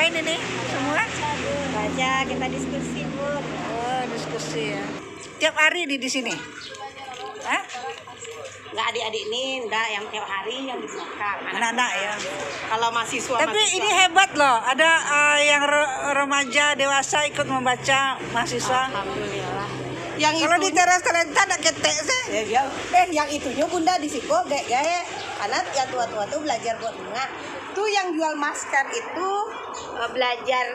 ngapain ini semua? Baca, kita diskusi, Bu. Oh, diskusi ya. Tiap hari di sini? Hah? Nggak adik-adik ini, enggak yang tiap hari yang di belakang. Anak-anak ya. Kalau mahasiswa. Tapi ini hebat loh, ada yang remaja dewasa ikut membaca mahasiswa. Alhamdulillah. Kalau di teras Talenta ada ketek sih. Ya, yang itunya Bunda di situ kayak karena yang tua-tua tuh belajar buat bunga. Tuh yang jual masker itu belajar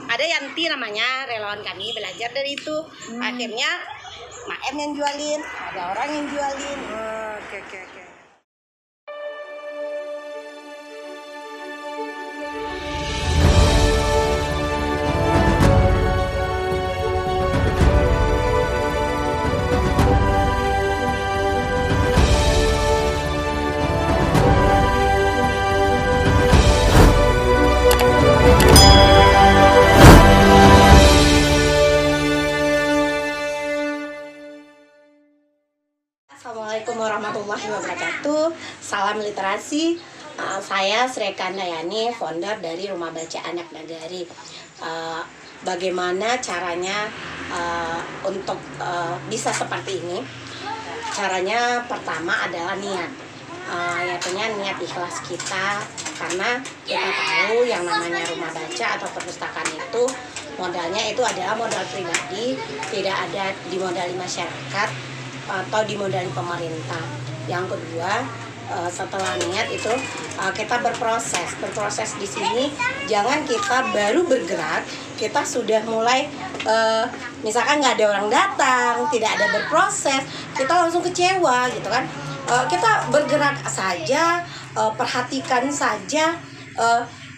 ada Yanti namanya relawan kami belajar dari itu. Akhirnya Maem yang jualin, ada orang yang jualin. Oke. Assalamualaikum warahmatullahi wabarakatuh. Salam literasi. Saya Sri Kandayani, founder dari Rumah Baca Anak Nagari. Bagaimana caranya untuk bisa seperti ini? Caranya pertama adalah niat. Yaitu niat ikhlas kita, karena kita tahu yang namanya rumah baca atau perpustakaan itu modalnya itu adalah modal pribadi, tidak ada dimodali masyarakat atau dimodali pemerintah. Yang kedua, setelah niat itu kita berproses di sini. Jangan kita baru bergerak, kita sudah mulai misalkan nggak ada orang datang, tidak ada berproses, kita langsung kecewa gitu kan. Kita bergerak saja, perhatikan saja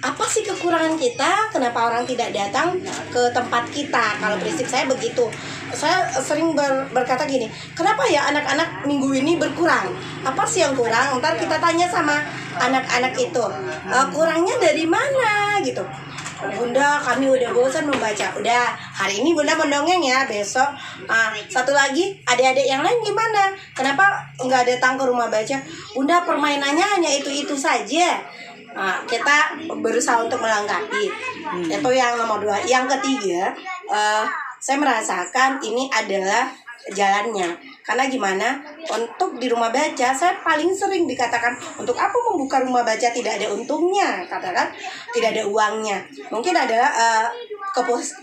apa sih kekurangan kita, kenapa orang tidak datang ke tempat kita. Kalau prinsip saya begitu. Saya sering berkata gini, kenapa ya anak-anak minggu ini berkurang? Apa sih yang kurang? Ntar kita tanya sama anak-anak itu, kurangnya dari mana gitu. Bunda, kami udah bosan membaca. Udah, hari ini Bunda mendongeng ya, besok satu lagi, adik-adik yang lain gimana? Kenapa nggak datang ke rumah baca? Bunda, permainannya hanya itu-itu saja. Kita berusaha untuk melengkapi. Itu yang nomor 2. Yang ketiga, saya merasakan ini adalah jalannya. Karena gimana? Untuk di rumah baca, saya paling sering dikatakan, untuk apa membuka rumah baca tidak ada untungnya? Katakan, tidak ada uangnya. Mungkin adalah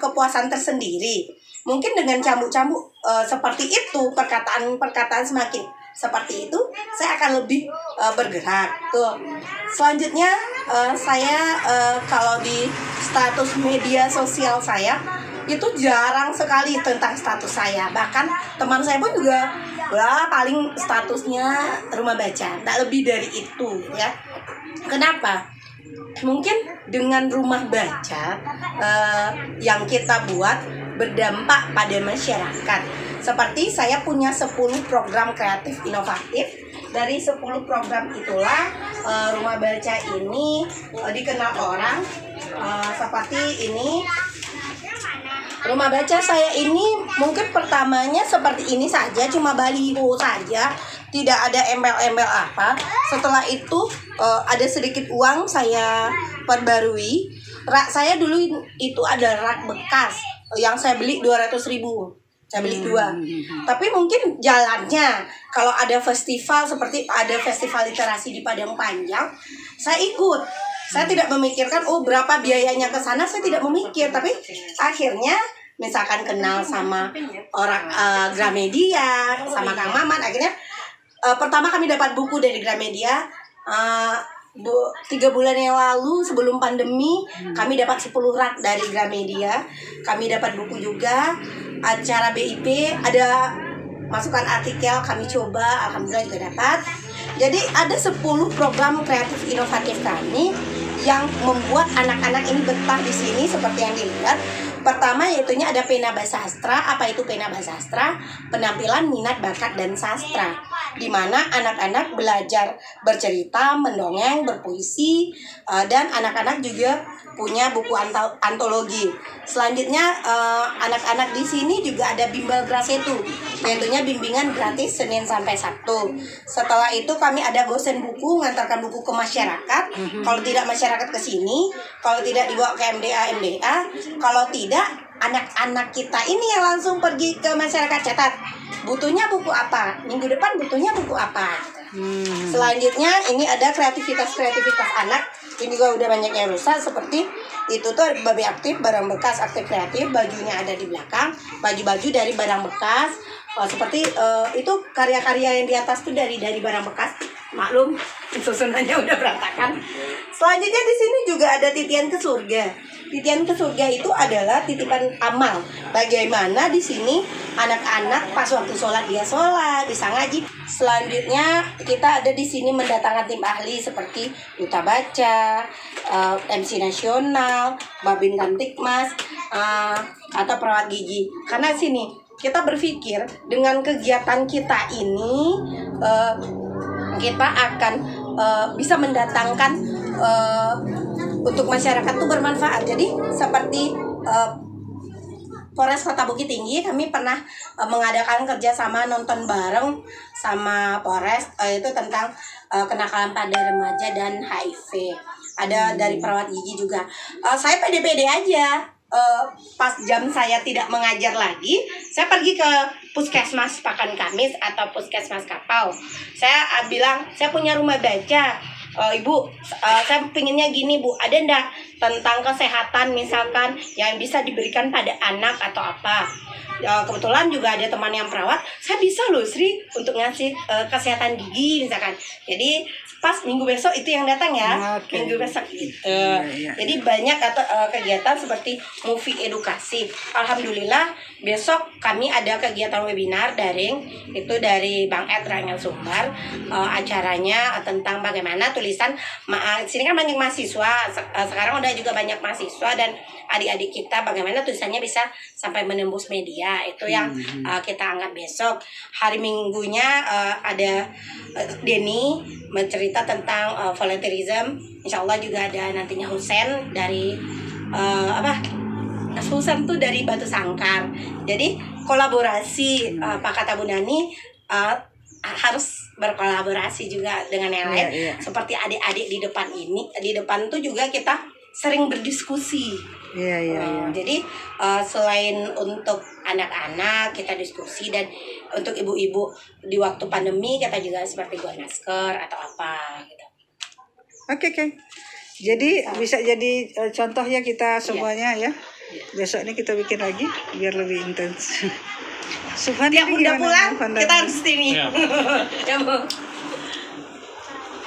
kepuasan tersendiri. Mungkin dengan cambuk-cambuk seperti itu, perkataan semakin seperti itu, saya akan lebih bergerak. Tuh. Selanjutnya, saya kalau di status media sosial saya, itu jarang sekali tentang status saya. Bahkan teman saya pun juga paling statusnya rumah baca, tak lebih dari itu ya. Kenapa? Mungkin dengan rumah baca yang kita buat berdampak pada masyarakat. Seperti saya punya 10 program kreatif inovatif. Dari 10 program itulah rumah baca ini dikenal orang seperti ini. Rumah baca saya ini mungkin pertamanya seperti ini saja, cuma baliho saja, tidak ada embel-embel apa. Setelah itu ada sedikit uang saya perbarui. Rak saya dulu itu ada rak bekas yang saya beli 200.000. Saya beli 2. Tapi mungkin jalannya kalau ada festival seperti ada festival literasi di Padang Panjang, saya ikut. Saya tidak memikirkan berapa biayanya ke sana, saya tidak memikir. Tapi akhirnya misalkan kenal sama orang Gramedia, sama Kang Maman, akhirnya pertama kami dapat buku dari Gramedia. 3 bulan yang lalu sebelum pandemi, kami dapat 10 rak dari Gramedia. Kami dapat buku juga. Acara BIP ada masukan artikel, kami coba, alhamdulillah juga dapat. Jadi ada 10 program kreatif inovatif kami yang membuat anak-anak ini betah di sini seperti yang dilihat. Pertama yaitunya ada pena bahasa sastra. Apa itu pena bahasa sastra? Penampilan minat bakat dan sastra. di mana anak-anak belajar bercerita, mendongeng, berpuisi, dan anak-anak juga punya buku antologi. Selanjutnya anak-anak di sini juga ada bimbel grasetu, yaitunya bimbingan gratis Senin sampai Sabtu. Setelah itu kami ada gosen buku, ngantarkan buku ke masyarakat. Kalau tidak masyarakat ke sini, kalau tidak dibawa ke MDA, kalau tidak anak-anak kita ini yang langsung pergi ke masyarakat catat. Butuhnya buku apa? Minggu depan butuhnya buku apa? Selanjutnya ini ada kreativitas anak. Ini juga udah banyak yang rusak, seperti itu tuh babi aktif, barang bekas aktif kreatif, bajunya ada di belakang, baju-baju dari barang bekas. Seperti itu karya-karya yang di atas tuh dari barang bekas. Maklum, susunannya udah berantakan. Selanjutnya di sini juga ada titian ke surga. Titian ke surga itu adalah titipan amal. Bagaimana di sini anak-anak pas waktu sholat dia sholat, bisa ngaji. Selanjutnya kita ada di sini mendatangkan tim ahli seperti duta baca, MC nasional, Babin Kamtibmas, atau perawat gigi. Karena sini kita berpikir dengan kegiatan kita ini kita akan bisa mendatangkan untuk masyarakat tuh bermanfaat. Jadi seperti Polres Kota Bukit Tinggi, kami pernah mengadakan kerjasama nonton bareng sama Polres itu tentang kenakalan pada remaja dan HIV. Ada dari perawat gigi juga. Saya pede-pede aja. Pas jam saya tidak mengajar lagi, saya pergi ke puskesmas Pakan Kamis atau puskesmas Kapau. Saya bilang, saya punya rumah baca. Ibu, saya pinginnya gini Bu, ada enggak tentang kesehatan misalkan yang bisa diberikan pada anak atau apa? Kebetulan juga ada teman yang perawat, saya bisa loh Sri untuk ngasih kesehatan gigi misalkan. Jadi pas minggu besok itu yang datang ya, minggu besok gitu. Jadi banyak kegiatan seperti movie edukasi. Alhamdulillah besok kami ada kegiatan webinar daring itu dari Bang Ed Rangel Sumbar. Acaranya tentang bagaimana tulisan. Sini kan banyak mahasiswa. Sekarang udah juga banyak mahasiswa dan adik-adik kita bagaimana tulisannya bisa sampai menembus media. Itu yang kita angkat besok. Hari Minggunya ada Denny mencerita tentang volunteerism. Insya Allah juga ada nantinya Husen dari Husen tuh dari Batu Sangkar. Jadi kolaborasi Pak Kata Bu Nani harus berkolaborasi juga dengan yang lain. Seperti adik-adik di depan ini, di depan tuh juga kita sering berdiskusi. Jadi selain untuk anak-anak kita diskusi, dan untuk ibu-ibu di waktu pandemi kita juga seperti buat masker atau apa gitu. Oke. Jadi bisa jadi contoh ya kita semuanya ya. Besok ini kita bikin lagi biar lebih intens. Subhan Tiap udah pulang kita harus sini.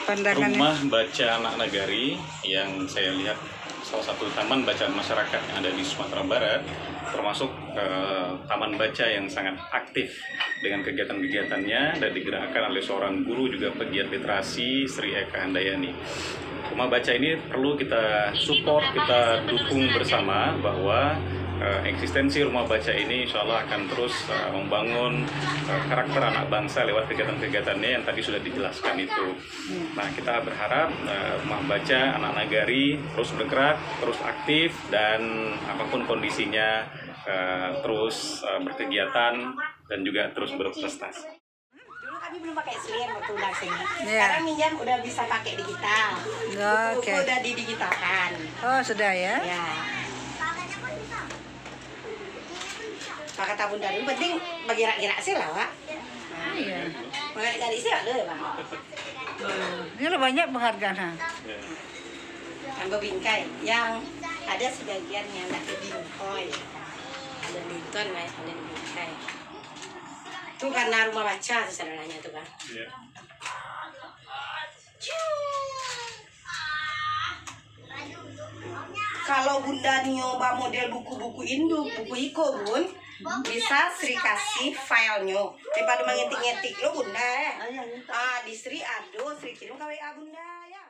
Pandangannya. Rumah Baca Anak Nagari yang saya lihat salah satu taman bacaan masyarakat yang ada di Sumatera Barat, termasuk taman baca yang sangat aktif dengan kegiatan-kegiatannya dan digerakkan oleh seorang guru juga pegiat literasi, Sri Eka Handayani. Rumah baca ini perlu kita support, kita dukung bersama bahwa eksistensi rumah baca ini insya Allah akan terus membangun karakter anak bangsa lewat kegiatan-kegiatannya yang tadi sudah dijelaskan itu. Nah, kita berharap rumah baca anak nagari terus bergerak, terus aktif, dan apapun kondisinya terus berkegiatan dan juga terus berprestasi. Dulu kami belum pakai slim waktu udah sini. Sekarang minjam udah bisa pakai digital. Buku udah didigitalkan. Oh, sudah ya? Ya. Pak Kata Bunda dulu penting bagi rak-gerak sih lah, Pak. Iya. Mengadik-adik sih ada, Pak. Ini lo banyak penghargaan. Anggo bingkai yang ada sebagian yang nggak di bingkoi. Ada Linton, ada di bingkai. Itu karena rumah baca sebenarnya tuh, Pak. Yeah. Kalau Bunda nyoba model buku-buku induk, buku iko Bun, bisa Sri kasih filenya. Daripada mengetik-ngetik lo Bunda ya. Di Sri ado, Sri kirim ke WA Bunda ya.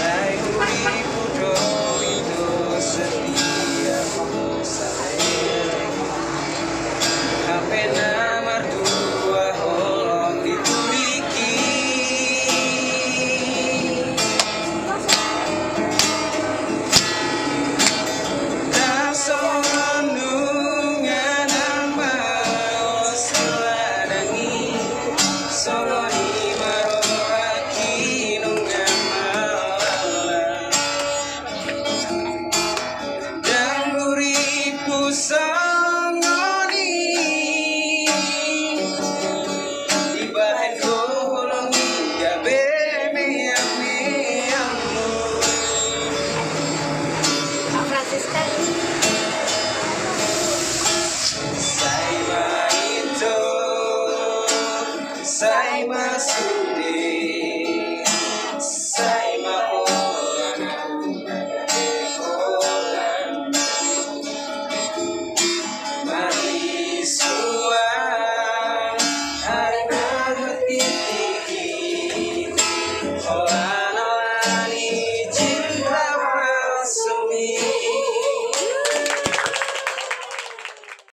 Sayuri pudo itu setia pena